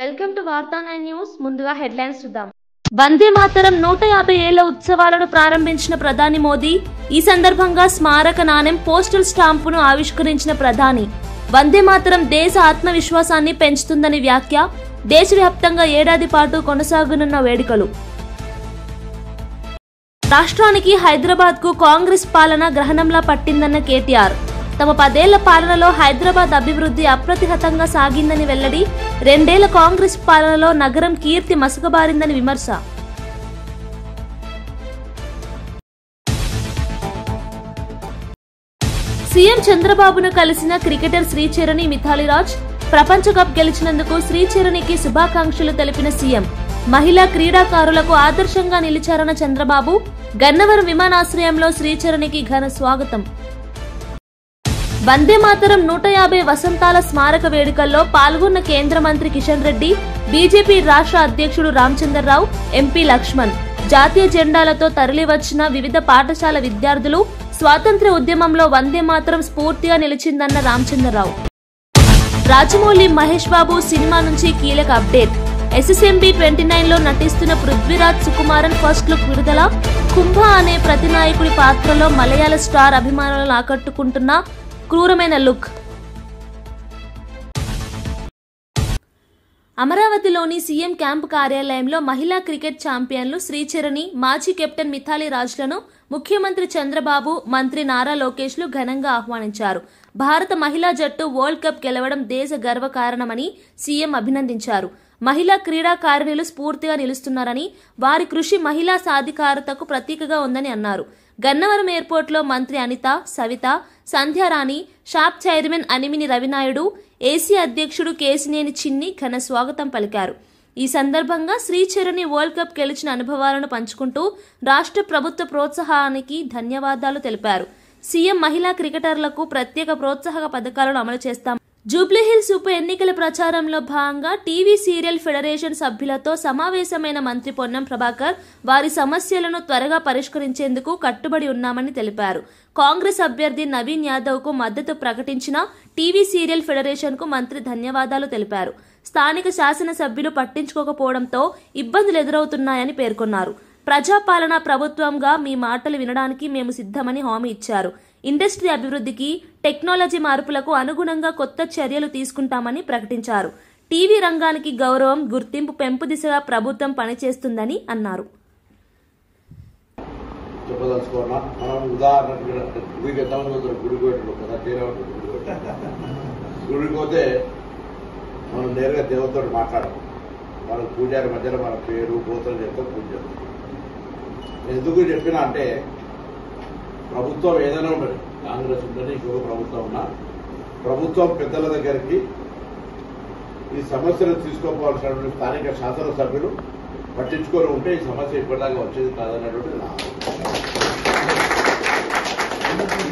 Welcome to వార్తా 9 news. ముందుగా headlines చూద్దాం. వందే మాతరం 150 ఏళ్ల ఉత్సవాలను ప్రారంభించిన ప్రధాని మోదీ. ఈ సందర్భంగా స్మారక నాణెం పోస్టల్ స్టాంపును ఆవిష్కరించిన ప్రధాని. వందే మాతరం దేశ ఆత్మవిశ్వాసాన్ని పెంచుతుందని వ్యాఖ్య. దేశవ్యాప్తంగా ఏడాది పాటు కొనసాగనున్న వేడుకలు. రాష్ట్రానికి హైదరాబాద్కు కాంగ్రెస్ పాలన గ్రహణంలా పట్టిందన్న కేటీఆర్. తమ 10 ఏళ్ల పాలనలో హైదరాబాద్ అభివృద్ధి అప్రతిహతంగా సాగిందని వెల్లడి. 2 ఏళ్ల కాంగ్రెస్ పాలనలో నగరం కీర్తి మసకబారిందని విమర్శ. సీఎం చంద్రబాబును కలిసిన క్రికెటర్ శ్రీచరణి, మిథాలీ రాజ్. ప్రపంచ కప్ గెలిచినందుకు శ్రీచరణికి శుభాకాంక్షలు తెలిపిన సీఎం. మహిళా క్రీడాకారులకు ఆదర్శంగా నిలిచారన్న చంద్రబాబు. గన్నవరం విమానాశ్రయంలో శ్రీచరణికి ఘన స్వాగతం. వందే మాతరం 150 వసంతాల స్మారక వేడుకల్లో పాల్గొన్న కేంద్ర మంత్రి కిషన్ రెడ్డి, బీజేపీ రాష్ట్ర అధ్యక్షుడు రామచంద్రరావు, ఎంపీ లక్ష్మణ్. జాతీయ జెండాలతో తరలివచ్చిన వివిధ పాఠశాల విద్యార్థులు. స్వాతంత్ర్య ఉద్యమంలో వందే మాతరం స్ఫూర్తిగా నిలిచిందన్న రామచంద్రరావు. రాజమౌళి, మహేష్ బాబు సినిమా నుంచి కీలక అప్డేట్. SSMB 29లో నటిస్తున్న పృథ్వీరాజ్ సుకుమారన్ ఫస్ట్ లుక్ విడుదల. కుంభ అనే ప్రతినాయకుడి పాత్రలో మలయాళ స్టార్ అభిమానులను ఆకట్టుకుంటున్న క్రూరమైన లుక్. అమరావతిలోని సీఎం క్యాంపు కార్యాలయంలో మహిళా క్రికెట్ ఛాంపియన్లు శ్రీచరణి, మాజీ కెప్టెన్ మిథాలీ రాజ్లను ముఖ్యమంత్రి చంద్రబాబు, మంత్రి నారా లోకేష్లు ఘనంగా ఆహ్వానించారు. భారత మహిళా జట్టు వరల్డ్ కప్ గెలవడం దేశ గర్వకారణమని సీఎం అభినందించారు. మహిళా క్రీడాకారిణులు స్ఫూర్తిగా నిలుస్తున్నారని, వారి కృషి మహిళా సాధికారతకు ప్రతీకగా ఉందని అన్నారు. గన్నవరం ఎయిర్పోర్ట్లో మంత్రి Anitha, Savitha, Sandhyarani, SHAP chairman Animini Ravinaidu, AC అధ్యక్షుడు కేసినేని చిన్ని ఘన స్వాగతం పలికారు. ఈ సందర్భంగా శ్రీచరణి వరల్డ్ కప్ గెలిచిన అనుభవాలను పంచుకుంటూ రాష్ట్ర ప్రభుత్వ ప్రోత్సాహానికి ధన్యవాదాలు తెలిపారు. సీఎం మహిళా క్రికెటర్లకు ప్రత్యేక ప్రోత్సాహక పథకాలను అమలు చేస్తాం. జూబ్లీహిల్స్ ఉప ఎన్నికల ప్రచారంలో భాగంగా టీవీ సీరియల్ ఫెడరేషన్ సభ్యులతో సమావేశమైన మంత్రి పొన్నం ప్రభాకర్ వారి సమస్యలను త్వరగా పరిష్కరించేందుకు కట్టుబడి ఉన్నామని తెలిపారు. కాంగ్రెస్ అభ్యర్థి నవీన్ యాదవ్ కు మద్దతు ప్రకటించిన టీవీ సీరియల్ ఫెడరేషన్ కు మంత్రి ధన్యవాదాలు తెలిపారు. స్థానిక శాసనసభ్యులు పట్టించుకోకపోవడంతో ఇబ్బందులు ఎదురవుతున్నాయని పేర్కొన్నారు. ప్రజాపాలన ప్రభుత్వంగా మీ మాటలు వినడానికి మేము సిద్ధమని హామీ ఇచ్చారు. ఇండస్ట్రీ అభివృద్ధికి, టెక్నాలజీ మార్పులకు అనుగుణంగా కొత్త చర్యలు తీసుకుంటామని ప్రకటించారు. టీవీ రంగానికి గౌరవం, గుర్తింపు పెంపు దిశగా ప్రభుత్వం పనిచేస్తుందని అన్నారు. మనం నేరుగా దేవుడితో మాట్లాడము. మన పూజారి మధ్యలో మన పేరు గోత్రం చెప్తే పూజ చేస్తాం. ఎందుకు చెప్పినా అంటే ప్రభుత్వం ఏదైనా ఉండదు, కాంగ్రెస్ ఉండదు, ఇంకొక ప్రభుత్వం ఉన్నా ప్రభుత్వం పెద్దల దగ్గరికి ఈ సమస్యను తీసుకోవాల్సినటువంటి స్థానిక శాసనసభ్యులు పట్టించుకొని ఉంటే ఈ సమస్య ఇప్పటిదాకా వచ్చేది కాదనేటువంటి నా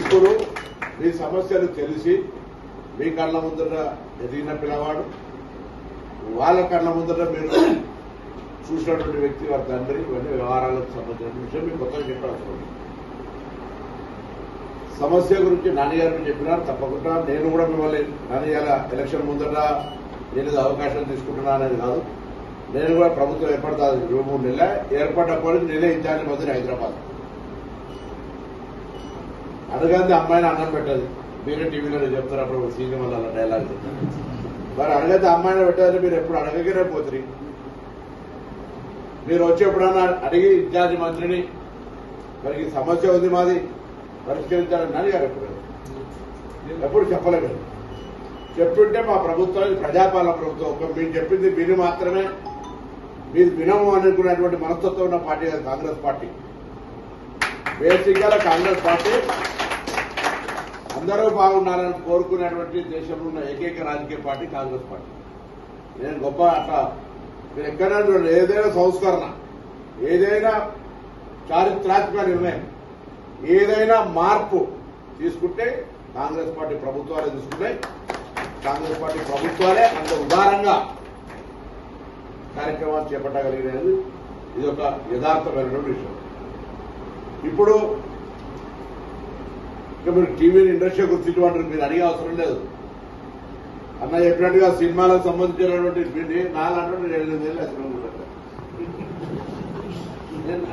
ఇప్పుడు ఈ సమస్యలు తెలిసి మీ కళ్ళ ముందర ఎదిగిన పిల్లవాడు, వాళ్ళ కళ్ళ ముందర మీరు చూసినటువంటి వ్యక్తి, వారి తండ్రి, ఇవన్నీ వ్యవహారాలకు సంబంధించిన విషయం మీకు కొత్తగా చెప్పాల్సి ఉంది. సమస్య గురించి నాన్నగారు చెప్పినారు. తప్పకుండా నేను కూడా మిమ్మల్ని నాన్నగారు ఎలక్షన్ ముందర నేను అవకాశం తీసుకుంటున్నా అనేది కాదు. నేను కూడా ప్రభుత్వం ఏర్పడుతుంది 2-3 నెలల ఏర్పడ్డప్పటికి నేనే ఇన్ఛార్జి మంత్రి హైదరాబాద్. అడగంది అమ్మాయిని అన్నం పెట్టదు. మీరే టీవీలో చెప్తారు అప్పుడు సీనియర్ వల్ల డైలాగ్ చెప్తారు. మరి అడగద్దు అమ్మాయిని పెట్టాలని మీరు ఎప్పుడు అడగగానే పోతుంది. మీరు వచ్చి ఎప్పుడన్నా అడిగి ఇన్ఛార్జి మంత్రిని మరి సమస్య ఉంది మాది పరిష్కరించాలని అడిగారు. ఎప్పుడు చెప్పలేదు. చెప్తుంటే మా ప్రభుత్వం ప్రజాపాలన ప్రభుత్వం, మీరు చెప్పింది విని మాత్రమే మీరు వినము అనుకున్నటువంటి మనస్తత్వం ఉన్న పార్టీ కాదు కాంగ్రెస్ పార్టీ. బేసిక్ గా కాంగ్రెస్ పార్టీ అందరూ బాగుండాలని కోరుకునేటువంటి దేశంలో ఉన్న ఏకైక రాజకీయ పార్టీ కాంగ్రెస్ పార్టీ. నేను గొప్ప అట్లా మీరు ఎక్కడైనా చూడండి, ఏదైనా సంస్కరణ, ఏదైనా చారిత్రాత్మక నిర్ణయం, ఏదైనా మార్పు తీసుకుంటే కాంగ్రెస్ పార్టీ ప్రభుత్వాలే తీసుకుంటాయి. కాంగ్రెస్ పార్టీ ప్రభుత్వాలే అంత ఉదారంగా కార్యక్రమాలు చేపట్టగలిగినది. ఇది ఒక యథార్థమైనటువంటి విషయం. ఇప్పుడు ఇక మీరు టీవీ ఇండస్ట్రీ గురించి మీరు అడిగే అవసరం లేదు. అన్న చెప్పినట్టుగా సినిమాలకు సంబంధించినటువంటి నాలుగు 8 వేలు అసలు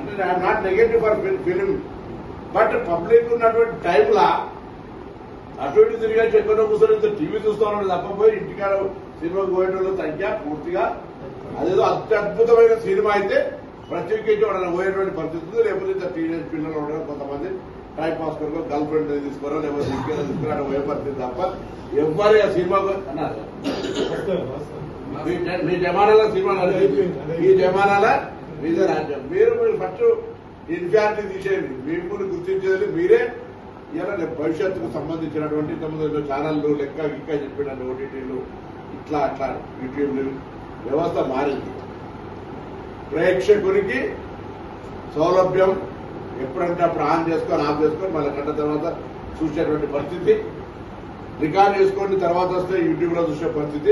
అంటే I'm not negative for film, but public ఉన్నటువంటి టైంలా అటు ఇటు తిరిగా ఎక్కడో కూర్చొని టీవీ చూస్తూ ఉన్నాడు తప్ప పోయి ఇంటికాడ సినిమాకి పోయేటోళ్ళు సంఖ్య పూర్తిగా అదేదో అత్యద్భుతమైన సినిమా అయితే ప్రత్యేకించి వాళ్ళని పోయేటువంటి పరిస్థితులు, లేకపోతే టీనేజ్ పిల్లలు ఉండడం కొంతమంది టైం పాస్ కొరకు గర్ల్ ఫ్రెండ్ తీసుకోవడం, లేకపోతే ఇంకేదో తీసుకురా పోయే పరిస్థితి తప్ప ఎవ్వరు ఆ సినిమాకు అన్నారు. మీ జమానాల సినిమా ఈ జమానాల మీదే రాజ్యం. మీరు ఫస్ట్ ఇన్ఫాక్ట్ తీసేయండి, మీరు గుర్తించేది మీరే. ఇలా భవిష్యత్తుకు సంబంధించినటువంటి 9 ఛానళ్లు లెక్క ఇంకా చెప్పిన ఓటీటీలు ఇట్లా అట్లా యూట్యూబ్లు వ్యవస్థ మారింది. ప్రేక్షకునికి సౌలభ్యం ఎప్పుడంటే అప్పుడు ఆన్ చేసుకొని ఆఫ్ చేసుకొని మళ్ళీ గంట తర్వాత చూసేటువంటి పరిస్థితి, రికార్డ్ చేసుకొని తర్వాత వస్తే యూట్యూబ్ లో చూసే పరిస్థితి.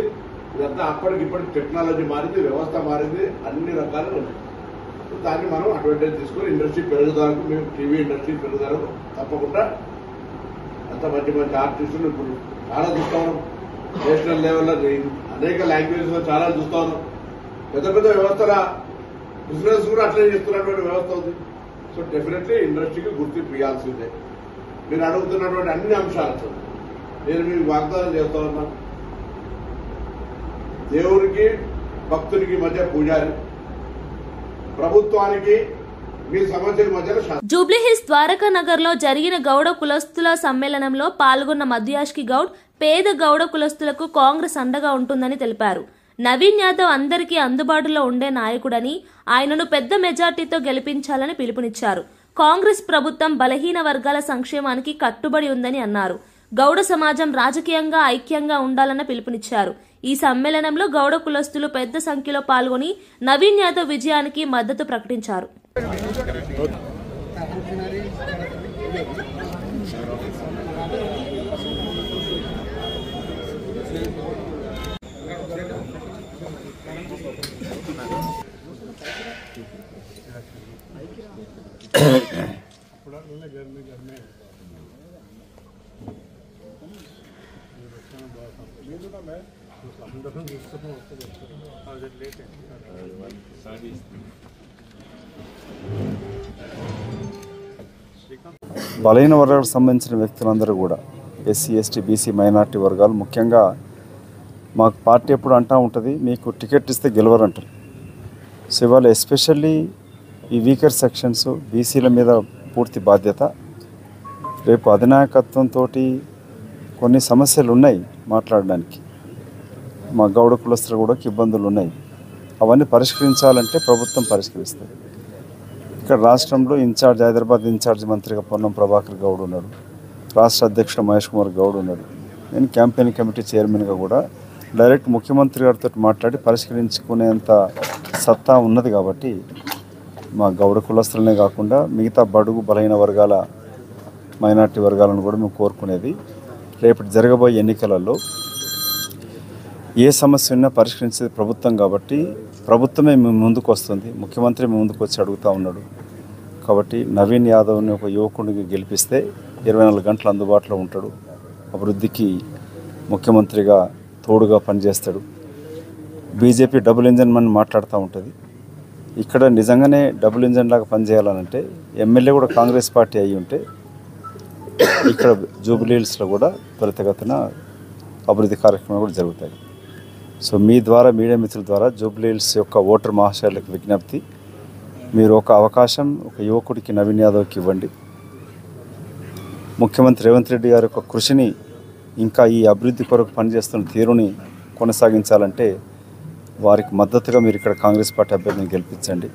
ఇదంతా అప్పటికిప్పటికి టెక్నాలజీ మారింది, వ్యవస్థ మారింది, అన్ని రకాలుగా ఉంది. దాన్ని మనం అడ్వాంటేజ్ తీసుకొని ఇండస్ట్రీ పెరుగుదలకు, మేము టీవీ ఇండస్ట్రీ పెరుగుదలకు తప్పకుండా అంత మంచి మంచి ఆర్టిస్టులు ఇప్పుడు చాలా చూస్తా ఉన్నాం. నేషనల్ లెవెల్లో అనేక లాంగ్వేజ్ లో చాలా చూస్తా ఉన్నాం. పెద్ద పెద్ద వ్యవస్థల బిజినెస్ కూడా అట్లే చేస్తున్నటువంటి వ్యవస్థ ఉంది. సో డెఫినెట్లీ ఇండస్ట్రీకి గుర్తింపు ఇవ్వాల్సిందే. మీరు అడుగుతున్నటువంటి అన్ని అంశాలతో నేను మీకు వాగ్దానం చేస్తా ఉన్నా. దేవుడికి భక్తునికి మధ్య పూజారి, ప్రభుత్వానికి మీ సమస్యల మధ్యలో. జూబ్లీహిల్స్ ద్వారకా నగర్ లో జరిగిన గౌడ కులస్తుల సమ్మేళనంలో పాల్గొన్న మధుయాష్కి గౌడ్ పేద గౌడ కులస్తులకు కాంగ్రెస్ అండగా ఉంటుందని తెలిపారు. నవీన్ యాదవ్ అందరికీ అందుబాటులో ఉండే నాయకుడని, ఆయనను పెద్ద మెజార్టీతో గెలిపించాలని పిలుపునిచ్చారు. కాంగ్రెస్ ప్రభుత్వం బలహీన వర్గాల సంక్షేమానికి కట్టుబడి ఉందని అన్నారు. గౌడ సమాజం రాజకీయంగా ఐక్యంగా ఉండాలన్న పిలుపునిచ్చారు. ఈ సమ్మేళనంలో గౌడ కులస్తులు పెద్ద సంఖ్యలో పాల్గొని నవీన్ యాదవ్ విజయానికి మద్దతు ప్రకటించారు. బలహీన వర్గాలకు సంబంధించిన వ్యక్తులందరూ కూడా ఎస్సీ, ఎస్టీ, బీసీ, మైనార్టీ వర్గాలు ముఖ్యంగా మాకు పార్టీ ఎప్పుడు అంటూ ఉంటుంది, మీకు టికెట్ ఇస్తే గెలవరంటారు. సో ఇవాళ ఎస్పెషల్లీ ఈ వీకర్ సెక్షన్స్ బీసీల మీద పూర్తి బాధ్యత. రేపు అధినాయకత్వంతో కొన్ని సమస్యలు ఉన్నాయి మాట్లాడడానికి. మా గౌడ కులస్తులు కూడా ఇబ్బందులు ఉన్నాయి. అవన్నీ పరిష్కరించాలంటే ప్రభుత్వం పరిష్కరిస్తుంది. ఇక్కడ రాష్ట్రంలో ఇన్ఛార్జ్, హైదరాబాద్ ఇన్ఛార్జ్ మంత్రిగా పొన్నం ప్రభాకర్ గౌడ్ ఉన్నాడు, రాష్ట్ర అధ్యక్షుడు మహేష్ కుమార్ గౌడ్ ఉన్నాడు. నేను క్యాంపెయిన్ కమిటీ చైర్మన్గా కూడా డైరెక్ట్ ముఖ్యమంత్రి గారితో మాట్లాడి పరిష్కరించుకునేంత సత్తా ఉన్నది. కాబట్టి మా గౌడ కులస్తులనే కాకుండా మిగతా బడుగు బలహీన వర్గాల, మైనార్టీ వర్గాలను కూడా మేము కోరుకునేది, రేపటి జరగబోయే ఎన్నికలలో ఏ సమస్య ఉన్నా పరిష్కరించేది ప్రభుత్వం. కాబట్టి ప్రభుత్వమే మేము ముందుకు వస్తుంది, ముఖ్యమంత్రి ముందుకు వచ్చి అడుగుతూ ఉన్నాడు. కాబట్టి నవీన్ యాదవ్ని ఒక యువకుడికి గెలిపిస్తే 24 గంటలు అందుబాటులో ఉంటాడు, అభివృద్ధికి ముఖ్యమంత్రిగా తోడుగా పనిచేస్తాడు. బీజేపీ డబుల్ ఇంజన్ అని మాట్లాడుతూ ఉంటుంది. ఇక్కడ నిజంగానే డబుల్ ఇంజన్ లాగా పనిచేయాలనంటే ఎమ్మెల్యే కూడా కాంగ్రెస్ పార్టీ అయి ఉంటే ఇక్కడ జూబ్లీహిల్స్లో కూడా త్వరితగతిన అభివృద్ధి కార్యక్రమాలు కూడా జరుగుతాయి. సో మీ ద్వారా, మీడియా మిత్రుల ద్వారా జూబ్లీహిల్స్ యొక్క ఓటర్ మహాశయులకు విజ్ఞప్తి, మీరు ఒక అవకాశం ఒక యువకుడికి నవీన్ యాదవ్కి ఇవ్వండి. ముఖ్యమంత్రి రేవంత్ రెడ్డి గారి యొక్క కృషిని, ఇంకా ఈ అభివృద్ధి కొరకు పనిచేస్తున్న తీరుని కొనసాగించాలంటే వారికి మద్దతుగా మీరు ఇక్కడ కాంగ్రెస్ పార్టీ అభ్యర్థిని గెలిపించండి.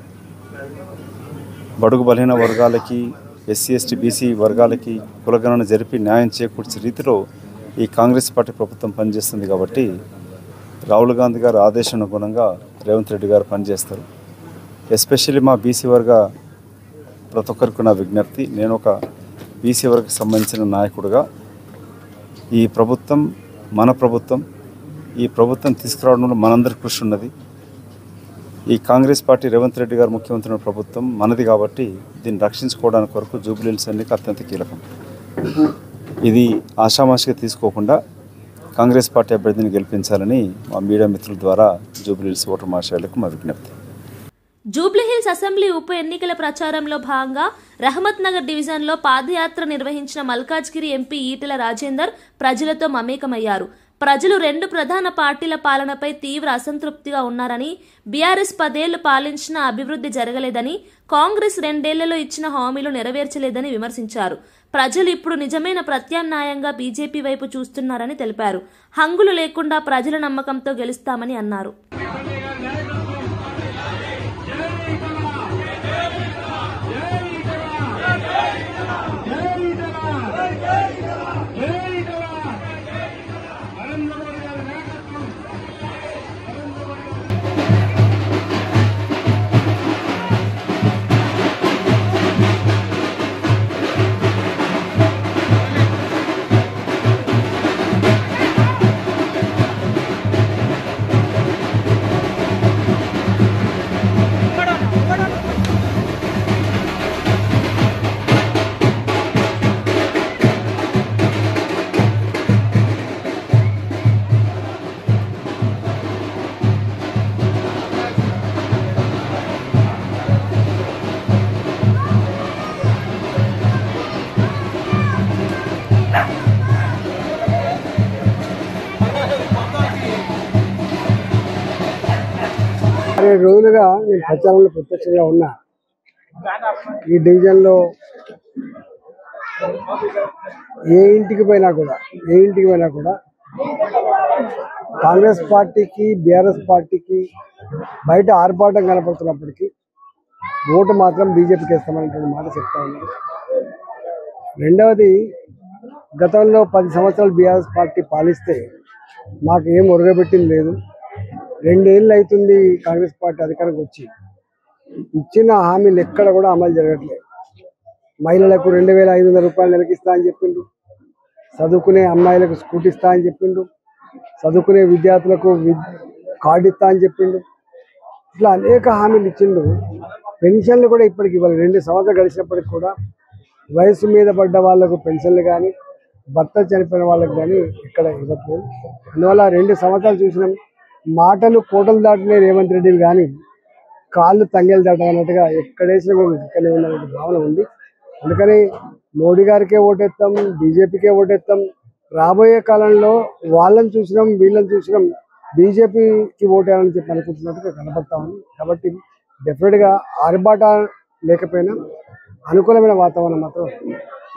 బడుగు బలహీన వర్గాలకి, ఎస్సీ, ఎస్టీ, బీసీ వర్గాలకి కులగణన జరిపి న్యాయం చేకూర్చే రీతిలో ఈ కాంగ్రెస్ పార్టీ ప్రభుత్వం పనిచేస్తుంది. కాబట్టి రాహుల్ గాంధీ గారి ఆదేశానుగుణంగా రేవంత్ రెడ్డి గారు పనిచేస్తారు. ఎస్పెషల్లీ మా బీసీ వర్గ ప్రతి ఒక్కరికి నా విజ్ఞప్తి, నేను ఒక బీసీ వర్గకు సంబంధించిన నాయకుడిగా ఈ ప్రభుత్వం మన ప్రభుత్వం, ఈ ప్రభుత్వం తీసుకురావడంలో మనందరి కృషి ఉన్నది. ఈ కాంగ్రెస్ పార్టీ రేవంత్ రెడ్డి గారు ముఖ్యమంత్రి ప్రభుత్వం మనది. కాబట్టి దీన్ని రక్షించుకోవడానికి వరకు జూబ్లీహిల్స్ ఎన్నిక అత్యంత కీలకం. ఇది ఆషామాషిగా తీసుకోకుండా కాంగ్రెస్ పార్టీ అభ్యర్థిని గెలిపించాలని మా మీడియా మిత్రుల ద్వారా జూబ్లీహిల్స్ ఓటర్ మహాశయులకు మా విజ్ఞప్తి. జూబ్లీహిల్స్ అసెంబ్లీ ఉప ఎన్నికల ప్రచారంలో భాగంగా రహమత్ నగర్ డివిజన్లో పాదయాత్ర నిర్వహించిన మల్కాజ్గిరి ఎంపీ ఈటెల రాజేందర్ ప్రజలతో మమేకమయ్యారు. ప్రజలు రెండు ప్రధాన పార్టీల పాలనపై తీవ్ర అసంతృప్తిగా ఉన్నారని, బీఆర్ఎస్ 10 ఏళ్లు పాలించిన అభివృద్ధి జరగలేదని, కాంగ్రెస్ 2 ఏళ్లలో ఇచ్చిన హామీలు నెరవేర్చలేదని విమర్శించారు. ప్రజలు ఇప్పుడు నిజమైన ప్రత్యామ్నాయంగా బీజేపీ వైపు చూస్తున్నారని తెలిపారు. హంగులు లేకుండా ప్రజల నమ్మకంతో గెలుస్తామని అన్నారు. రోజులుగా నేను ప్రచారంలో ప్రత్యక్షంగా ఉన్నా. ఈ డివిజన్లో ఏ ఇంటికి పోయినా కూడా కాంగ్రెస్ పార్టీకి బీఆర్ఎస్ పార్టీకి బయట ఆర్భాటం కనపడుతున్నప్పటికీ ఓటు మాత్రం బీజేపీకి వేస్తామనేటువంటి మాట చెప్తా ఉన్నారు. రెండవది, గతంలో 10 సంవత్సరాలు బీఆర్ఎస్ పార్టీ పాలిస్తే మాకు ఏం ఒరగబెట్టింది లేదు. 2 ఏళ్ళు అవుతుంది కాంగ్రెస్ పార్టీ అధికారంకి వచ్చి. ఇచ్చిన హామీలు ఎక్కడ కూడా అమలు జరగట్లేదు. మహిళలకు 2500 రూపాయలు నెలకి ఇస్తా అని చెప్పిండు, చదువుకునే అమ్మాయిలకు స్కూటీ ఇస్తా అని చెప్పిండు, చదువుకునే విద్యార్థులకు కార్డు ఇస్తా అని చెప్పిండు. ఇట్లా అనేక హామీలు ఇచ్చిండు. పెన్షన్లు కూడా ఇప్పటికి ఇవ్వాలి. 2 సంవత్సరాలు గడిచినప్పటికి కూడా వయసు మీద పడ్డ వాళ్లకు పెన్షన్లు కానీ, భర్త చనిపోయిన వాళ్ళకి కానీ ఇక్కడ ఇవ్వట్లేదు. అందువల్ల 2 సంవత్సరాలు చూసినాం. మాటలు కోటలు దాటినే రేవంత్ రెడ్డిని కానీ కాళ్ళు తంగేలు దాటన్నట్టుగా ఎక్కడేసినా కూడా ఇక్కడనే ఉన్న భావన ఉంది. అందుకని మోడీ గారికే ఓటేస్తాం, బీజేపీకే ఓటేస్తాం. రాబోయే కాలంలో వాళ్ళని చూసినాం, వీళ్ళని చూసినాం, బీజేపీకి ఓటేయాలని చెప్పి అనుకుంటున్నట్టుగా కనపడతా ఉంది. కాబట్టి డెఫినెట్గా ఆర్భాట లేకపోయినా అనుకూలమైన వాతావరణం మాత్రం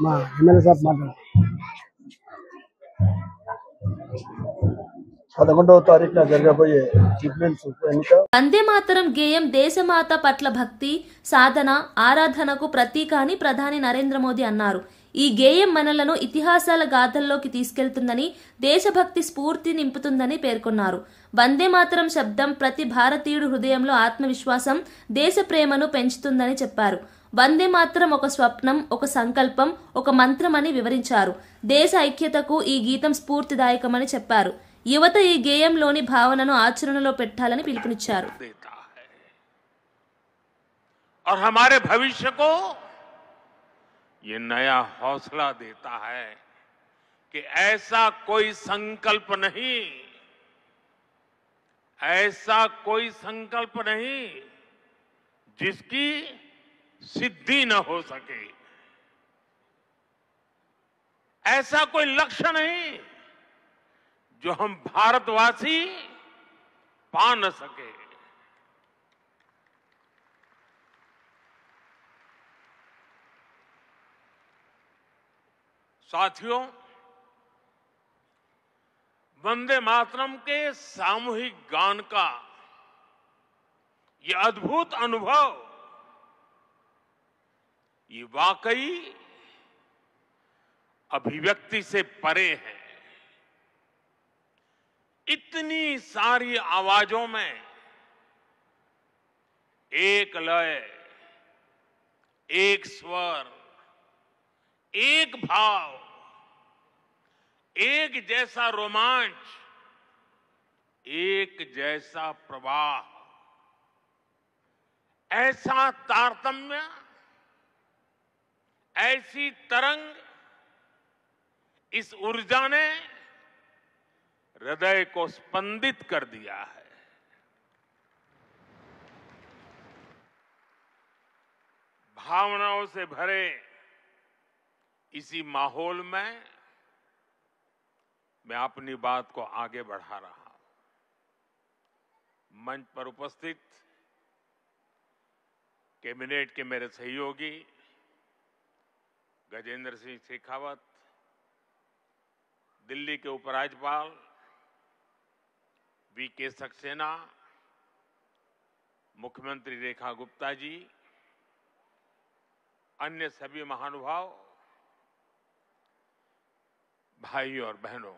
మా ఎమ్మెల్యే సాబ్ మాట్లాడారు. 11వ తారీఖున జరగబోయే జూబ్లీహిల్స్ ఎన్నిక వందే మాతరం గేయం దేశమాత పట్ల భక్తి, సాధన, ఆరాధనకు ప్రతీక అని ప్రధాని నరేంద్ర మోదీ అన్నారు. ఈ గేయం మనలను ఇతిహాసాల గాథల్లోకి తీసుకెళ్తుందని, దేశభక్తి స్ఫూర్తి నింపుతుందని పేర్కొన్నారు. వందే మాతరం శబ్దం ప్రతి భారతీయుడు హృదయంలో ఆత్మవిశ్వాసం, దేశ ప్రేమను పెంచుతుందని చెప్పారు. వందే మాతరం ఒక స్వప్నం, ఒక సంకల్పం, ఒక మంత్రం అని వివరించారు. దేశ ఐక్యతకు ఈ గీతం స్ఫూర్తిదాయకమని చెప్పారు. యువత ఈ గేయంలోని భావనను ఆచరణలో పెట్టాలని పిలుపునిచ్చారు. और हमारे भविष्य को ये नया हौसला देता है कि ऐसा कोई संकल्प नहीं जिसकी सिद्धि न हो सके, ऐसा कोई लक्ष्य नहीं जो हम भारतवासी पा न सके। साथियों, वंदे मातरम के सामूहिक गान का ये अद्भुत अनुभव, ये वाकई अभिव्यक्ति से परे है। इतनी सारी आवाजों में एक लय, एक स्वर, एक भाव, एक जैसा रोमांच, एक जैसा प्रवाह, ऐसा तारतम्य, ऐसी तरंग इस ऊर्जा ने हृदय को स्पंदित कर दिया है। भावनाओं से भरे इसी माहौल में मैं अपनी बात को आगे बढ़ा रहा हूं। मंच पर उपस्थित कैबिनेट के मेरे सहयोगी गजेंद्र सिंह शेखावत, दिल्ली के उपराज्यपाल वीके सक्सेना, मुख्यमंत्री रेखा गुप्ता जी, अन्य सभी महानुभाव, भाई और बहनों,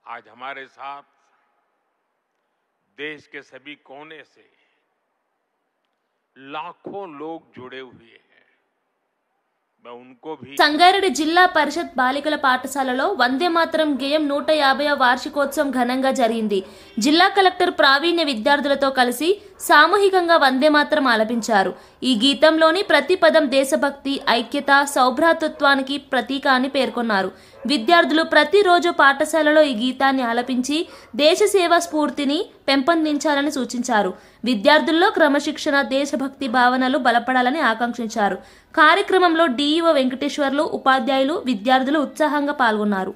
आज हमारे साथ देश के सभी कोने से लाखों लोग जुड़े हुए हैं। मैं उनको भी సంగారెడ్డి జిల్లా పరిషత్ బాలికల పాఠశాలలో వందే మాతరం గేయం 150వ వార్షికోత్సవం ఘనంగా జరిగింది. జిల్లా కలెక్టర్ ప్రావీణ్య విద్యార్థులతో కలిసి సామూహికంగా వందే మాతరం ఆలపించారు. ఈ గీతంలోని ప్రతి పదం దేశభక్తి, ఐక్యత, సౌభ్రాతృత్వానికి ప్రతీక అని పేర్కొన్నారు. విద్యార్థులు ప్రతిరోజు పాఠశాలలో ఈ గీతాన్ని ఆలపించి దేశ సేవా స్ఫూర్తిని పెంపొందించాలని సూచించారు. విద్యార్థుల్లో క్రమశిక్షణ, దేశభక్తి భావనలు బలపడాలని ఆకాంక్షించారు. కార్యక్రమంలో డిఈఓ వెంకటేశ్వర్లు, ఉపాధ్యాయులు, విద్యార్థులు ఉత్సాహంగా పాల్గొన్నారు.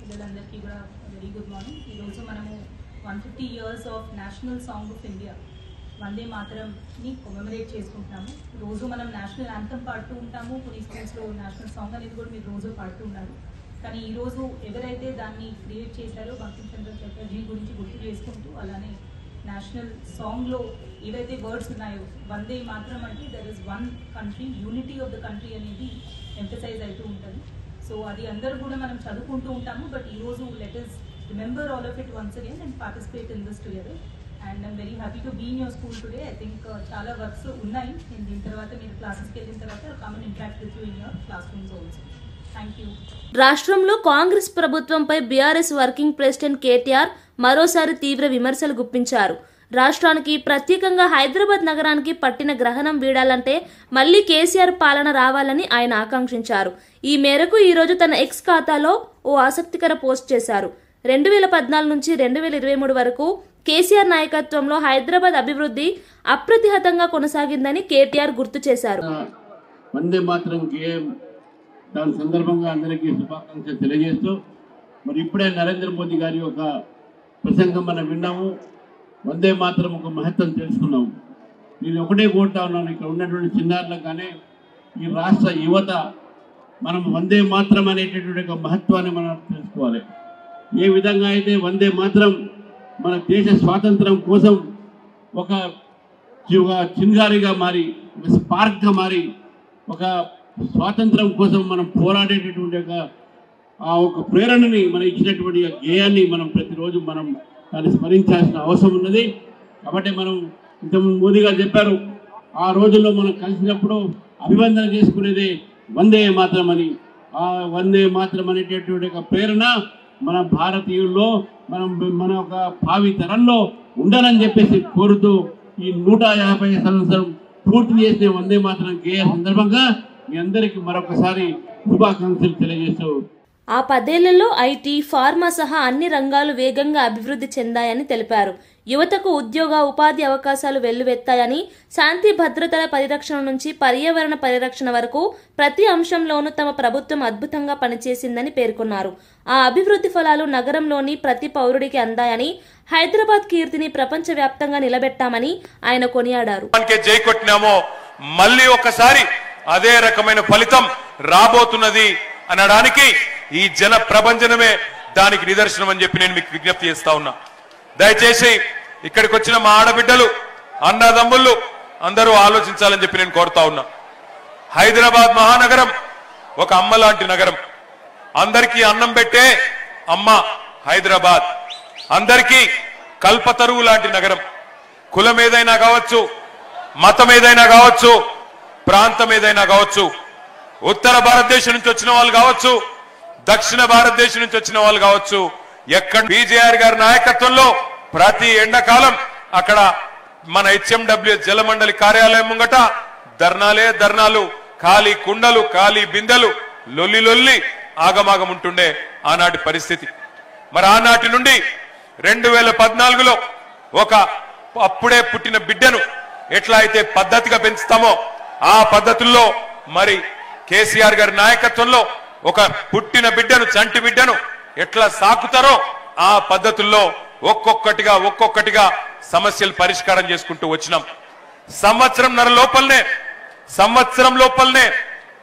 పిల్లలందరికీ కూడా వెరీ గుడ్ మార్నింగ్. ఈరోజు మనము 150 years of national song of India Vande మాతరంని కొమెమరేట్ చేసుకుంటున్నాము. రోజు మనం నేషనల్ యాంథమ్ పాడుతూ ఉంటాము, కొన్ని స్కూల్స్లో నేషనల్ సాంగ్ అనేది కూడా మీరు రోజు పాడుతూ ఉన్నారు. కానీ ఈరోజు ఎవరైతే దాన్ని క్రియేట్ చేశారో బంకిం చంద్ర చటర్జీ గురించి గుర్తు చేసుకుంటూ, అలానే నేషనల్ సాంగ్లో ఏవైతే వర్డ్స్ ఉన్నాయో వందే మాతరం అంటే there is one country, unity of the country అనేది ఎంఫసైజ్ అవుతూ ఉంటుంది. సో అది అందరూ కూడా మనం చదువుకుంటూ ఉంటాము. బట్ ఈరోజు let us remember all of it once again and participate in this together. And I'm very happy to be in your school today. I think చాలా వర్క్స్ ఉన్నాయి. దీని తర్వాత మీరు క్లాసెస్కి వెళ్ళిన తర్వాత come and interact with you in your classrooms also. Thank you. రాష్ట్రంలో కాంగ్రెస్ ప్రభుత్వంపై బీఆర్ఎస్ వర్కింగ్ ప్రెసిడెంట్ కేటీఆర్ మరోసారి తీవ్ర విమర్శలు గుప్పించారు. రాష్ట్రానికి, ప్రత్యేకంగా హైదరాబాద్ నగరానికి పట్టిన గ్రహణం వీడాలంటే మళ్లీ కేసీఆర్ పాలన రావాలని ఆయన ఆకాంక్షించారు. ఈ మేరకు ఈరోజు తన ఎక్స్ ఖాతాలో ఓ ఆసక్తికర పోస్ట్ చేశారు. 2014 నుంచి 2023 వరకు కేసీఆర్ నాయకత్వంలో హైదరాబాద్ అభివృద్ధి అప్రతిహతంగా కొనసాగిందని కేటీఆర్ గుర్తు చేశారు. వందే మాతరం గేయం దాని సందర్భంగా అందరికీ శుభాకాంక్షలు తెలియజేస్తూ, మరి ఇప్పుడే నరేంద్ర మోదీ గారి ఒక ప్రసంగం మనం విన్నాము. వందే మాతరం ఒక మహత్వం తెలుసుకున్నాము. నేను ఒకటే కోరుతా ఉన్నాను, ఇక్కడ ఉన్నటువంటి చిన్నారులకు కానీ ఈ రాష్ట్ర యువత మనం వందే మాతరం అనేటటువంటి ఒక మహత్వాన్ని మనం తెలుసుకోవాలి. ఏ విధంగా అయితే వందే మాతరం మన దేశ స్వాతంత్రం కోసం ఒక చింగారిగా మారి, ఒక స్పార్క్గా మారి, ఒక స్వాతంత్రం కోసం మనం పోరాడేటటువంటి ఒక ప్రేరణని మనం ఇచ్చినటువంటి గేయాన్ని మనం ప్రతిరోజు మనం దాన్ని స్మరించాల్సిన అవసరం ఉన్నది. కాబట్టి మనం ఇంతకుముందు మోదీ గారు చెప్పారు, ఆ రోజుల్లో మనం కలిసినప్పుడు అభివందన చేసుకునేదే వందే మాతరం అని. ఆ వందే మాతరం అనేటటువంటి ఒక ప్రేరణ మన భారతీయుల్లో, మన ఒక భావి తరంలో ఉండాలని చెప్పేసి కోరుతూ ఈ 150 సంవత్సరం పూర్తి చేసిన వందే మాత్రం గేయ సందర్భంగా మీ అందరికీ మరొకసారి శుభాకాంక్షలు తెలియజేస్తూ ఆ 10 ఏళ్లలో ఐటీ, ఫార్మా సహా అన్ని రంగాలు వేగంగా అభివృద్ధి చెందాయని తెలిపారు. యువతకు ఉద్యోగ, ఉపాధి అవకాశాలు వెల్లువెత్తాయని, శాంతి భద్రతల పరిరక్షణ నుంచి పర్యావరణ పరిరక్షణ వరకు ప్రతి అంశంలోనూ తమ ప్రభుత్వం అద్భుతంగా పనిచేసిందని పేర్కొన్నారు. ఆ అభివృద్ధి ఫలాలు నగరంలోని ప్రతి పౌరుడికి అందాయని, హైదరాబాద్ కీర్తిని ప్రపంచవ్యాప్తంగా నిలబెట్టామని ఆయన కొనియాడారు. జై కొట్టినామో మళ్ళీ ఒకసారి అదే రకమైన ఫలితం రాబోతున్నది అనడానికి ఈ జన ప్రభంజనమే దానికి నిదర్శనం అని చెప్పి నేను మీకు విజ్ఞప్తి చేస్తా ఉన్నా. దయచేసి ఇక్కడికి వచ్చిన మా ఆడబిడ్డలు, అన్నదమ్ముళ్ళు అందరూ ఆలోచించాలని చెప్పి నేను కోరుతా ఉన్నా. హైదరాబాద్ మహానగరం ఒక అమ్మ లాంటి నగరం. అందరికీ అన్నం పెట్టే అమ్మ హైదరాబాద్. అందరికీ కల్పతరువు లాంటి నగరం. కులం ఏదైనా కావచ్చు, మతం ఏదైనా కావచ్చు, ప్రాంతం ఏదైనా కావచ్చు, ఉత్తర భారతదేశం నుంచి వచ్చిన వాళ్ళు కావచ్చు, దక్షిణ భారతదేశం నుంచి వచ్చిన వాళ్ళు కావచ్చు, ఎక్కడ బీజేఆర్ గారి నాయకత్వంలో ప్రతి ఎండాకాలం అక్కడ మన హెచ్ఎండబ్ల్యూఎస్ జలమండలి కార్యాలయం ముంగట ధర్నాలు, ఖాళీ కుండలు, ఖాళీ బిందెలు, లొల్లి ఆగమాగం ఉంటుండే ఆనాటి పరిస్థితి. మరి ఆనాటి నుండి 2014లో ఒక అప్పుడే పుట్టిన బిడ్డను ఎట్లా అయితే పద్ధతిగా పెంచుతామో ఆ పద్ధతుల్లో మరి కేసీఆర్ గారి నాయకత్వంలో ఒక పుట్టిన బిడ్డను, చంటి బిడ్డను ఎట్లా సాకుతారో ఆ పద్ధతుల్లో ఒక్కొక్కటిగా సమస్యలు పరిష్కారం చేసుకుంటూ వచ్చినాం. సంవత్సరం లోపలనే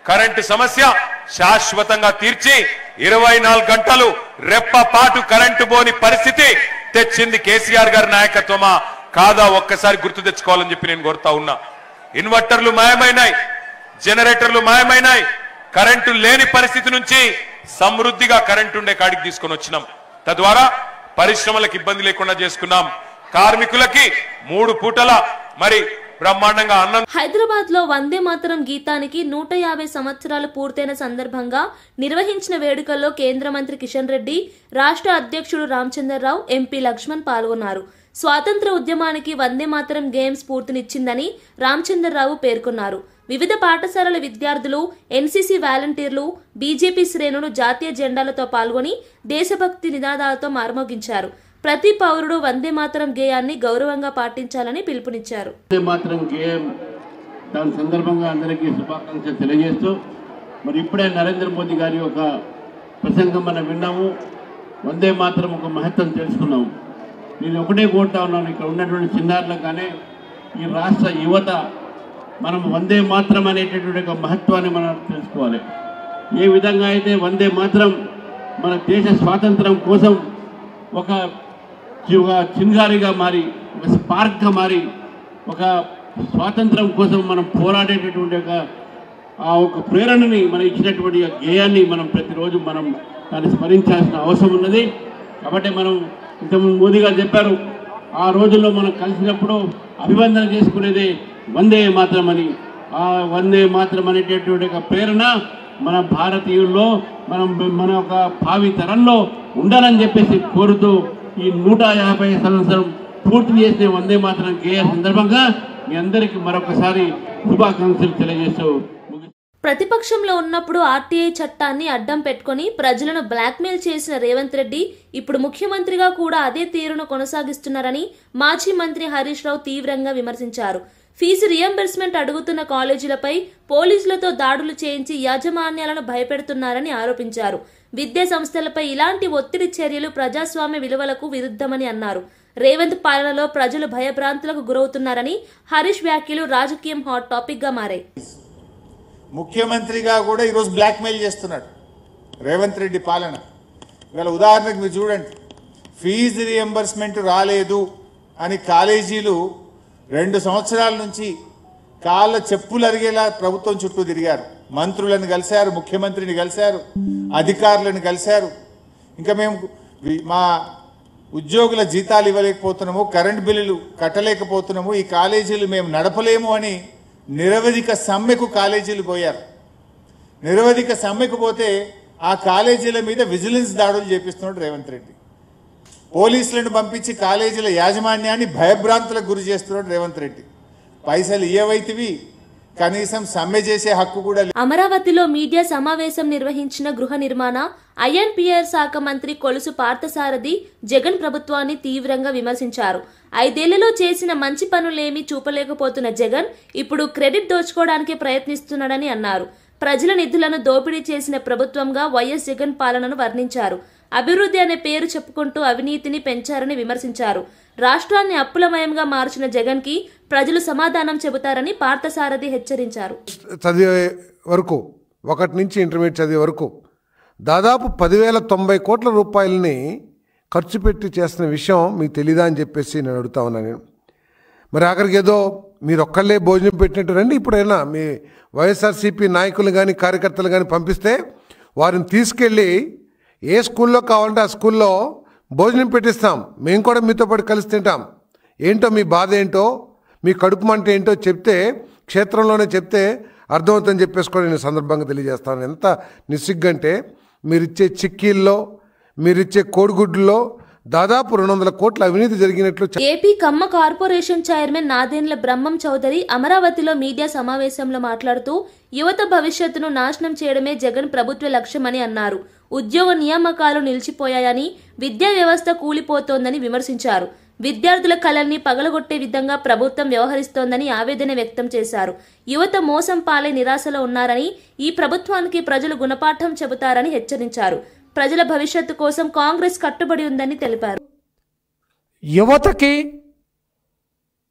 కరెంటు సమస్య శాశ్వతంగా తీర్చి 24 గంటలు రెప్పపాటు కరెంటు పోని పరిస్థితి తెచ్చింది కేసీఆర్ గారి నాయకత్వమా కాదా ఒక్కసారి గుర్తు తెచ్చుకోవాలని చెప్పి నేను కోరుతా ఉన్నా. ఇన్వర్టర్లు మాయమైనాయి, జనరేటర్లు మాయమైనాయి. కరెంటు లేని పరిస్థితి నుంచి సమృద్ధిగా కరెంటు ఉండే కాడికి తీసుకొని వచ్చినాం. తద్వారా పరిశ్రమలకు ఇబ్బంది లేకుండా చేసుకున్నాం. కార్మికులకి 3 పూటల మరి బ్రహ్మాండంగా అన్నం. హైదరాబాద్ లో వందే మాతరం గీతానికి 150 సంవత్సరాలు పూర్తయిన సందర్భంగా నిర్వహించిన వేడుకల్లో కేంద్ర మంత్రి కిషన్ రెడ్డి, రాష్ట్ర అధ్యక్షుడు రామచంద్రరావు, ఎంపీ లక్ష్మణ్ పాల్గొన్నారు. స్వాతంత్ర ఉద్యమానికి వందే మాతరం గేమ్ స్ఫూర్తినిచ్చిందని రామచంద్రరావు పేర్కొన్నారు. వివిధ పాఠశాలల విద్యార్థులు, ఎన్సీసీ వాలంటీర్లు, బీజేపీ శ్రేణులు జాతీయ జెండాలతో పాల్గొని దేశభక్తి నినాదాలతో మార్మోగించారు. ప్రతి పౌరుడు వందే మాతరం గేయాన్ని గౌరవంగా పాటించాలని పిలుపునిచ్చారు. వందే మాతరం గేయం దాని సందర్భంగా అందరికీ శుభాకాంక్షలు తెలియజేస్తూ మరి ఇప్పుడే నరేంద్ర మోదీ గారి ఒక ప్రసంగం మనం విన్నాము. వందే మాతరం ఒక మహత్వం తెలుసుకున్నాము. నేను ఒకటే కోరుతా ఉన్నాను, ఇక్కడ ఉన్నటువంటి చిన్నారులకు కానీ ఈ రాష్ట్ర యువత మనం వందే మాతరం అనేటటువంటి ఒక మహత్వాన్ని మనం తెలుసుకోవాలి. ఏ విధంగా అయితే వందే మాతరం మన దేశ స్వాతంత్రం కోసం ఒక చింగారిగా మారి, ఒక స్పార్క్గా మారి, ఒక స్వాతంత్రం కోసం మనం పోరాడేటటువంటి ఒక ప్రేరణని మనం ఇచ్చినటువంటి గేయాన్ని మనం ప్రతిరోజు మనం దాన్ని స్మరించాల్సిన అవసరం ఉన్నది. కాబట్టి మనం ఇంతకుముందు మోదీ గారు చెప్పారు, ఆ రోజుల్లో మనం కలిసినప్పుడు అభివందన చేసుకునేదే వందే మాతరం అని. ఆ వందే మాతరం అనేటటువంటి ఒక ప్రేరణ మన భారతీయుల్లో మన ఒక భావి తరంలో ఉండాలని చెప్పేసి కోరుతూ ఈ 150 సంవత్సరం పూర్తి చేసిన వందే మాతరం గేయ సందర్భంగా మీ అందరికీ మరొకసారి శుభాకాంక్షలు తెలియజేస్తూ ప్రతిపక్షంలో ఉన్నప్పుడు ఆర్టీఐ చట్టాన్ని అడ్డం పెట్టుకుని ప్రజలను బ్లాక్మెయిల్ చేసిన రేవంత్ రెడ్డి ఇప్పుడు ముఖ్యమంత్రిగా కూడా అదే తీరును కొనసాగిస్తున్నారని మాజీ మంత్రి హరీష్ రావు తీవ్రంగా విమర్శించారు. ఫీజు రియంబర్స్మెంట్ అడుగుతున్న కాలేజీలపై పోలీసులతో దాడులు చేయించి యాజమాన్యాలను భయపెడుతున్నారని ఆరోపించారు. విద్యా సంస్థలపై ఇలాంటి ఒత్తిడి చర్యలు ప్రజాస్వామ్య విలువలకు విరుద్ధమని అన్నారు. రేవంత్ పాలనలో ప్రజలు భయభ్రాంతులకు గురవుతున్నారని హరీష్ వ్యాఖ్యలు రాజకీయం హాట్ టాపిక్ గా మారాయి. ముఖ్యమంత్రిగా కూడా ఈరోజు బ్లాక్మెయిల్ చేస్తున్నాడు రేవంత్ రెడ్డి పాలన. ఇవాళ ఉదాహరణకు మీరు చూడండి, ఫీజు రియంబర్స్మెంట్ రాలేదు అని కాలేజీలు 2 సంవత్సరాల నుంచి కాళ్ళ చెప్పులు అరిగేలా ప్రభుత్వం చుట్టూ తిరిగారు. మంత్రులను కలిశారు, ముఖ్యమంత్రిని కలిశారు, అధికారులను కలిశారు. ఇంకా మేము మా ఉద్యోగుల జీతాలు ఇవ్వలేకపోతున్నాము, కరెంట్ బిల్లులు కట్టలేకపోతున్నాము, ఈ కాలేజీలు మేము నడపలేము అని నిరవధిక సమ్మెకు కాలేజీలు పోయారు. నిరవధిక సమ్మెకు పోతే ఆ కాలేజీల మీద విజిలెన్స్ దాడులు చేపిస్తున్నాడు రేవంత్ రెడ్డి. పోలీసులను పంపించి కాలేజీల యాజమాన్యాన్ని భయభ్రాంతులకు గురి చేస్తున్నాడు రేవంత్ రెడ్డి. పైసలు ఇయ్యవైతివి, కనీసం సమ్మె చేసే హక్కు కూడా లేదు. అమరావతిలో మీడియా సమావేశం నిర్వహించిన గృహ నిర్మాణ ఐఎన్పిఆర్ శాఖ మంత్రి కొలుసు పార్థసారథి జగన్ ప్రభుత్వాన్ని తీవ్రంగా విమర్శించారు. 5 ఏళ్లలో చేసిన మంచి పనులేమీ చూపలేకపోతున్న జగన్ ఇప్పుడు క్రెడిట్ దోచుకోవడానికి ప్రయత్నిస్తున్నాడని అన్నారు. ప్రజల నిధులను దోపిడీ చేసిన ప్రభుత్వంగా వైఎస్ జగన్ పాలనను వర్ణించారు. అభివృద్ధి అనే పేరు చెప్పుకుంటూ అవినీతిని పెంచారని విమర్శించారు. రాష్ట్రాన్ని అప్పులమయంగా మార్చిన జగన్ కి ప్రజలు సమాధానం చెబుతారని పార్థసారథి హెచ్చరించారు. చదివే వరకు 1 నుంచి ఇంటర్మీడియట్ చదివే వరకు దాదాపు 10,090 కోట్ల రూపాయలని ఖర్చు పెట్టి చేస్తున్న విషయం మీకు తెలీదా అని చెప్పేసి నేను అడుగుతా ఉన్నాను. మరి ఆఖరికి ఏదో మీరు ఒక్కళ్ళే భోజనం పెట్టినట్టు రండి, ఇప్పుడైనా మీ వైఎస్ఆర్సీపీ నాయకులు కానీ కార్యకర్తలు కానీ పంపిస్తే వారిని తీసుకెళ్ళి ఏ స్కూల్లో కావాలంటే ఆ స్కూల్లో భోజనం పెట్టిస్తాం. మేము కూడా మీతో పాటు కలిసి తింటాం. ఏంటో మీ బాధ ఏంటో, మీ కడుపు మంట ఏంటో చెప్తే, క్షేత్రంలోనే చెప్తే అర్థమవుతుందని చెప్పేసి కూడా నేను సందర్భంగా తెలియజేస్తాను. ఎంత నిస్సిగ్గంటే మీరిచ్చే చిక్కీల్లో, మీరిచ్చే కోడిగుడ్లలో దాదాపు 200 కోట్ల అవినీతి జరిగినట్లు. ఏపీ కమ్మ కార్పొరేషన్ చైర్మన్ నాదెండ్ల బ్రహ్మం చౌదరి అమరావతిలో మీడియా సమావేశంలో మాట్లాడుతూ యువత భవిష్యత్తును నాశనం చేయడమే జగన్ ప్రభుత్వ లక్ష్యమని అన్నారు. ఉద్యోగ నియామకాలు నిలిచిపోయాయని, విద్యా వ్యవస్థ కూలిపోతోందని విమర్శించారు. విద్యార్థుల కళల్ని పగలగొట్టే విధంగా ప్రభుత్వం వ్యవహరిస్తోందని ఆవేదన వ్యక్తం చేశారు. యువత మోసం పాలై నిరాశలో ఉన్నారని, ఈ ప్రభుత్వానికి ప్రజలు గుణపాఠం చెబుతారని హెచ్చరించారు. ప్రజల భవిష్యత్తు కోసం కాంగ్రెస్ కట్టుబడి ఉందని తెలిపారు. యువతకి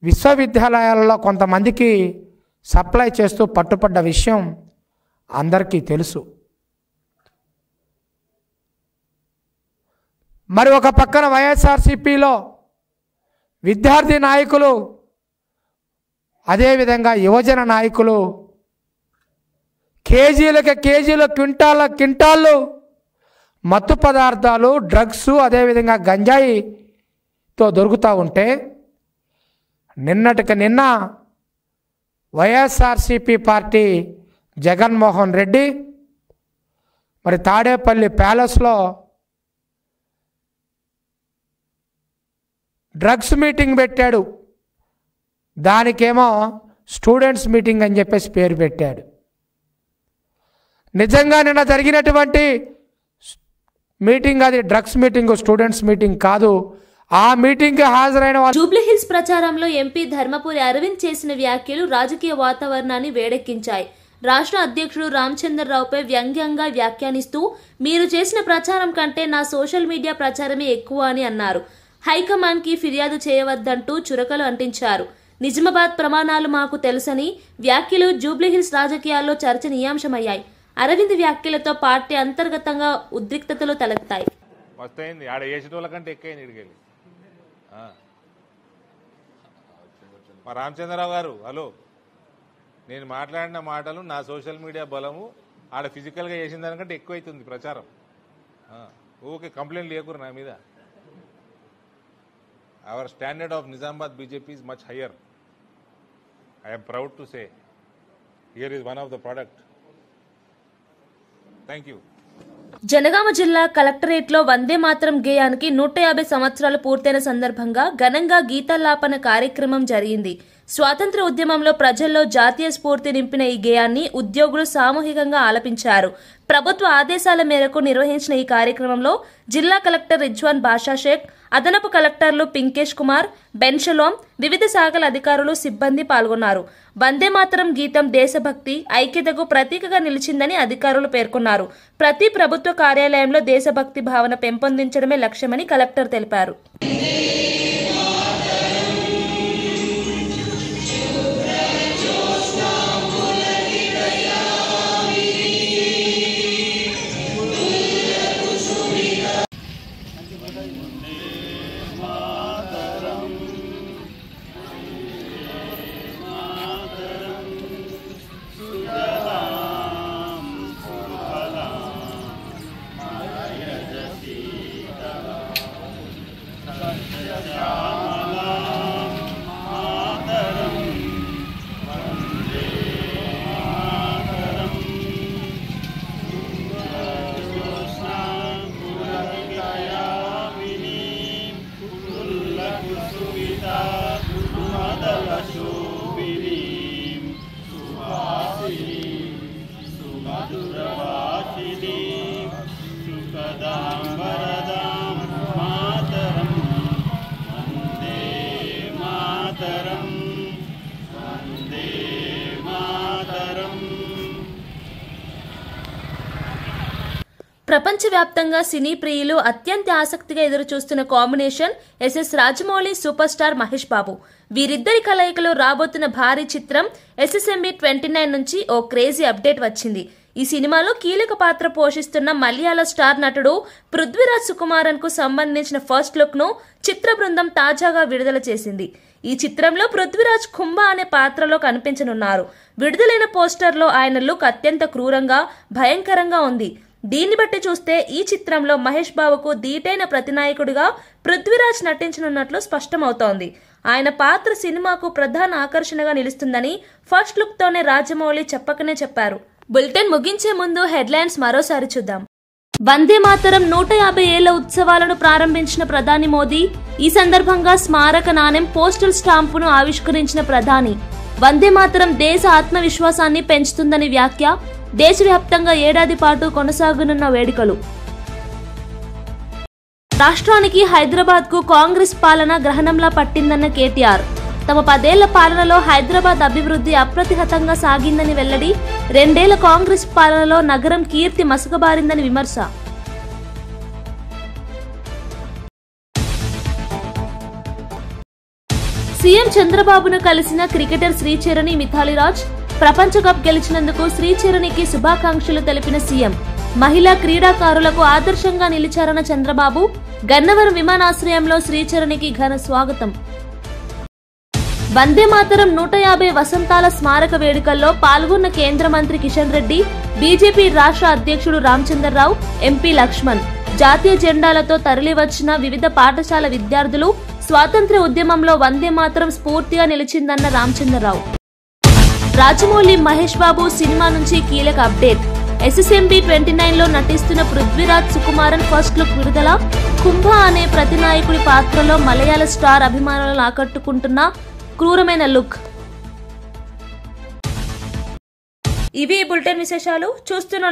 విశ్వవిద్యాలయాలలో కొంతమందికి సప్లై చేస్తూ పట్టుపడ్డ విషయం అందరికీ తెలుసు. మరి ఒక పక్కన వైఎస్ఆర్సీపీలో విద్యార్థి నాయకులు, అదేవిధంగా యువజన నాయకులు కేజీలు క్వింటాళ్ళు మత్తు పదార్థాలు, డ్రగ్స్, అదేవిధంగా గంజాయితో దొరుకుతూ ఉంటే నిన్నటికి నిన్న వైఎస్ఆర్సీపీ పార్టీ జగన్మోహన్ రెడ్డి మరి తాడేపల్లి ప్యాలెస్లో డ్రగ్స్ మీటింగ్ పెట్టాడు. దానికేమో స్టూడెంట్స్ మీటింగ్ అని చెప్పేసి పేరు పెట్టాడు. నిజంగా నిన్న జరిగినటువంటి మీటింగ్ అది డ్రగ్స్ మీటింగ్, స్టూడెంట్స్ మీటింగ్ కాదు. ఆ మీటింగ్ కి హాజరైన వాళ్ళు. జూబ్లీహిల్స్ ప్రచారంలో ఎంపీ ధర్మపురి అరవింద్ చేసిన వ్యాఖ్యలు రాజకీయ వాతావరణాన్ని వేడెక్కించాయి. రాష్ట్ర అధ్యక్షుడు రామచంద్రరావుపై వ్యంగ్యంగా వ్యాఖ్యానిస్తూ మీరు చేసిన ప్రచారం కంటే నా సోషల్ మీడియా ప్రచారమే ఎక్కువ అని అన్నారు. హైకమాండ్ కి ఫిర్యాదు చేయవద్దంటూ చురకలు అంటించారు. నిజామాబాద్ ప్రమాణాలు మాకు తెలుసని వ్యాఖ్యలు జూబ్లీహిల్స్ రాజకీయాల్లో చర్చనీయాంశమయ్యాయి. అరవింద్ వ్యాఖ్యలతో పార్టీ అంతర్గతంగా ఉద్రిక్తతలు తలెత్తాయి. మా రామచంద్రరావు గారు, హలో, నేను మాట్లాడిన మాటలు నా సోషల్ మీడియా బలము ఆడ ఫిజికల్గా చేసిన దానికంటే ఎక్కువైతుంది ప్రచారం. ఓకే, కంప్లైంట్ లేకురు నా మీద. Our standard of Nizamabad BJP is much higher. I am proud to say here is one of the product. Thank you. Jangaon జిల్లా కలెక్టరేట్లో వందే మాతరం గేయానికి 150 సంవత్సరాలు పూర్తయిన సందర్భంగా ఘనంగా గీతాలాపన కార్యక్రమం జరిగింది. స్వాతంత్ర ఉద్యమంలో ప్రజల్లో జాతీయ స్ఫూర్తి నింపిన ఈ గేయాన్ని ఉద్యోగులు సామూహికంగా ఆలపించారు. ప్రభుత్వ ఆదేశాల మేరకు నిర్వహించిన ఈ కార్యక్రమంలో జిల్లా కలెక్టర్ రిజ్వాన్ బాషా షేక్, అదనపు కలెక్టర్లు పింకేష్ కుమార్, బెన్షలోం, వివిధ శాఖల అధికారులు, సిబ్బంది పాల్గొన్నారు. వందే మాతరం గీతం దేశభక్తి, ఐక్యతకు ప్రతీకగా నిలిచిందని అధికారులు పేర్కొన్నారు. ప్రతి ప్రభుత్వ కార్యాలయంలో దేశభక్తి భావన పెంపొందించడమే లక్ష్యమని కలెక్టర్ తెలిపారు. సువిధా కుసుమదల శోభిని సురవాసిని సుఖదాం వరదాం మాతరం వందే మాతరం వందే మాతరం. ప్రపంచవ్యాప్తంగా సినీ ప్రియులు అత్యంత ఆసక్తిగా ఎదురుచూస్తున్న combination SS Rajamouli super star Mahesh Babu. వీరిద్దరి కలయికలో రాబోతున్న భారీ చిత్రం SSMB 29 నుంచి ఓ క్రేజీ అప్డేట్ వచ్చింది. ఈ సినిమాలో కీలక పాత్ర పోషిస్తున్న మలయాళ స్టార్ నటుడు పృథ్వీరాజ్ సుకుమారన్ కు సంబంధించిన ఫస్ట్ లుక్ ను చిత్ర బృందం తాజాగా విడుదల చేసింది. ఈ చిత్రంలో పృథ్వీరాజ్ కుంభ అనే పాత్రలో కనిపించనున్నారు. విడుదలైన పోస్టర్లో ఆయన లుక్ అత్యంత క్రూరంగా భయంకరంగా ఉంది. దీన్ని బట్టి చూస్తే ఈ చిత్రంలో మహేష్ బాబుకు దీటైన ప్రతినాయకుడిగా పృథ్వీరాజ్ నటించనున్నట్లు స్పష్టమవుతోంది. ఆయన పాత్ర సినిమాకు ప్రధాన ఆకర్షణగా నిలుస్తుందని ఫస్ట్ లుక్ తోనే రాజమౌళి చెప్పకనే చెప్పారు. బులెటిన్ ముగించే ముందు హెడ్లైన్స్ మరోసారి చూద్దాం. వందే మాతరం 150 ఏళ్ల ఉత్సవాలను ప్రారంభించిన ప్రధాని మోదీ. ఈ సందర్భంగా స్మారక నాణెం పోస్టల్ స్టాంపును ఆవిష్కరించిన ప్రధాని. వందే మాతరం దేశ ఆత్మవిశ్వాసాన్ని పెంచుతుందని వ్యాఖ్య. దేశవ్యాప్తంగా ఏడాది పాటు కొనసాగనున్న వేడుకలు. రాష్ట్రానికి హైదరాబాద్ కు కాంగ్రెస్ పాలన గ్రహణంలా పట్టిందన్న కేటీఆర్. తమ 10 ఏళ్ల పాలనలో హైదరాబాద్ అభివృద్ధి అప్రతిహతంగా సాగిందని వెల్లడి. 2 ఏళ్ల కాంగ్రెస్ పాలనలో నగరం కీర్తి మసకబారిందని విమర్శ. సీఎం చంద్రబాబును కలిసిన క్రికెటర్ శ్రీచరణి మిథాలీరాజ్. ప్రపంచ కప్ గెలిచినందుకు శ్రీచరణికి శుభాకాంక్షలు తెలిపిన సీఎం. మహిళా క్రీడాకారులకు ఆదర్శంగా నిలిచారన్న చంద్రబాబు. గన్నవరం విమానాశ్రయంలో శ్రీచరణికి ఘన స్వాగతం. వందే మాతరం 150 వసంతాల స్మారక వేడుకల్లో పాల్గొన్న కేంద్ర మంత్రి కిషన్ రెడ్డి, బీజేపీ రాష్ట్ర అధ్యక్షుడు రామచంద్రరావు, ఎంపీ లక్ష్మణ్. జాతీయ జెండాలతో తరలివచ్చిన వివిధ పాఠశాల విద్యార్థులు. స్వాతంత్ర్య ఉద్యమంలో వందే మాతరం స్ఫూర్తిగా నిలిచిందన్న రామచంద్రరావు. రాజమౌళి మహేష్ బాబు సినిమా నుంచి కీలక అప్డేట్. SSMB 29లో నటిస్తున్న పృథ్వీరాజ్ సుకుమారన్ ఫస్ట్ లుక్ విడుదల. కుంభ అనే ప్రతినాయకుడి పాత్రలో మలయాళ స్టార్ అభిమానులను ఆకట్టుకుంటున్న క్రూరమైన లుక్. ఇవి బులెటిన్ విశేషాలు. చూస్తూనే